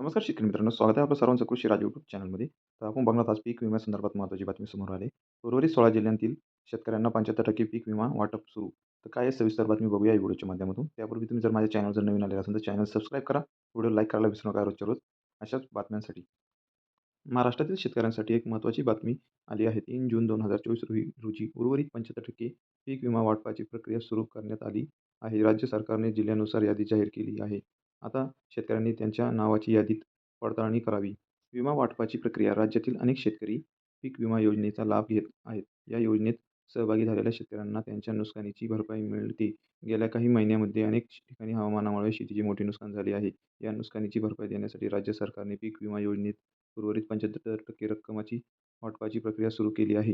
नमस्कार शेतकरी मित्रांनो, स्वागत आहे आपलं सर्वांचं कृषी राज यूट्यूब चॅनलमध्ये. तर आपण बघणार आज पीक विम्यासंदर्भात महत्त्वाची बातमी समोर आली. उर्वरित 16 जिल्ह्यांतील शेतकऱ्यांना 75% पीक विमा वाटप सुरू. तर काय आहे सविस्तर बातमी बघूया या व्हिडिओच्या माध्यमातून. त्यापूर्वी तुम्ही जर माझ्या चॅनल जर नवीन आले असेल तर चॅनल सबस्क्राईब करा. व्हिडिओ लाईक करायला विसरू नका रोजच्या रोज अशाच बातम्यांसाठी. महाराष्ट्रातील शेतकऱ्यांसाठी एक महत्त्वाची बातमी आली आहे. 3 जून 2024 रोजी उर्वरित 75% पीक विमा वाटपाची प्रक्रिया सुरू करण्यात आली आहे. राज्य सरकारने जिल्ह्यानुसार यादी जाहीर केली आहे. आता शेतकऱ्यांनी त्यांच्या नावाची यादीत पडताळणी करावी. विमा वाटपाची प्रक्रिया राज्यातील अनेक शेतकरी पीक विमा योजनेचा लाभ घेत आहेत. या योजनेत सहभागी झालेल्या शेतकऱ्यांना त्यांच्या नुकसानीची भरपाई मिळते. गेल्या काही महिन्यांमध्ये अनेक ठिकाणी हवामानामुळे शेतीचे मोठे नुकसान झाले आहे. या नुकसानीची भरपाई देण्यासाठी राज्य सरकारने पीक विमा योजनेत उर्वरित 75% रक्कमाची वाटपाची प्रक्रिया सुरू केली आहे.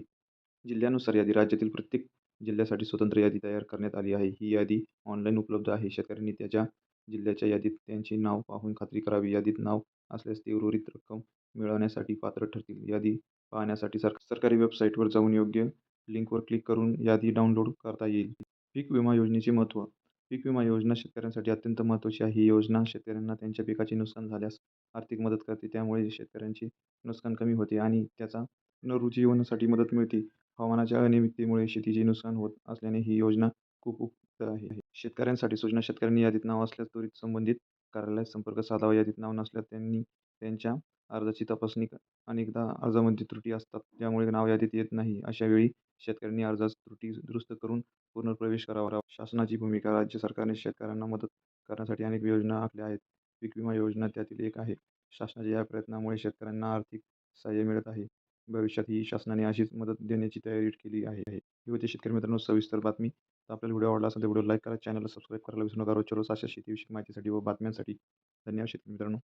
जिल्ह्यानुसार यादी राज्यातील प्रत्येक जिल्ह्यासाठी स्वतंत्र यादी तयार करण्यात आली आहे. ही यादी ऑनलाईन उपलब्ध आहे. शेतकऱ्यांनी त्याच्या जिल्ह्याच्या यादीत त्यांचे नाव पाहून खात्री करावी. यादीत नाव असल्यास ते उर्वरित रक्कम मिळवण्यासाठी पात्र ठरतील. यादी पाहण्यासाठी सरकारी वेबसाईटवर जाऊन योग्य लिंकवर क्लिक करून यादी डाउनलोड करता येईल. पीक विमा योजनेचे महत्त्व. पीक विमा योजना शेतकऱ्यांसाठी अत्यंत महत्त्वाची आहे. ही योजना शेतकऱ्यांना त्यांच्या पिकाचे नुकसान झाल्यास आर्थिक मदत करते. त्यामुळे शेतकऱ्यांचे नुकसान कमी होते आणि त्याचा पुनरुज्जीवनासाठी मदत मिळते. हवामानाच्या अनियमिततेमुळे शेतीचे नुकसान होत असल्याने ही योजना खूप उपयुक्त आहे. शेतकऱ्यांसाठी सूचना. शेतकऱ्यांनी यादीत नाव असल्यास त्वरित संबंधित कार्यालयात संपर्क साधावा. यादीत नाव नसल्यास त्यांनी त्यांच्या अर्जाची तपासणी अनेकदा अर्जामध्ये त्रुटी असतात, त्यामुळे नाव यादीत येत नाही. अशा वेळी शेतकऱ्यांनी अर्जात त्रुटी दुरुस्त करून पुनर्प्रवेश करावा. शासनाची भूमिका. राज्य सरकारने शेतकऱ्यांना मदत करण्यासाठी अनेक योजना आखल्या आहेत. पीक विमा योजना त्यातील एक आहे. शासनाच्या या प्रयत्नामुळे शेतकऱ्यांना आर्थिक सहाय्य मिळत आहे. भविष्यातही शासनाने अशीच मदत देण्याची तयारी केली आहे. ही होती शेतकरी मित्रांनो सविस्तर बातमी. तर आपल्याला व्हिडिओ आवडला असेल तर व्हिडिओ लाईक करा, चॅनलला सबस्क्राईब करायला विसरू नका. रोजच्या रोज अशा शेतीविषयक माहितीसाठी व बातम्यांसाठी. धन्यवाद शेतकरी मित्रांनो.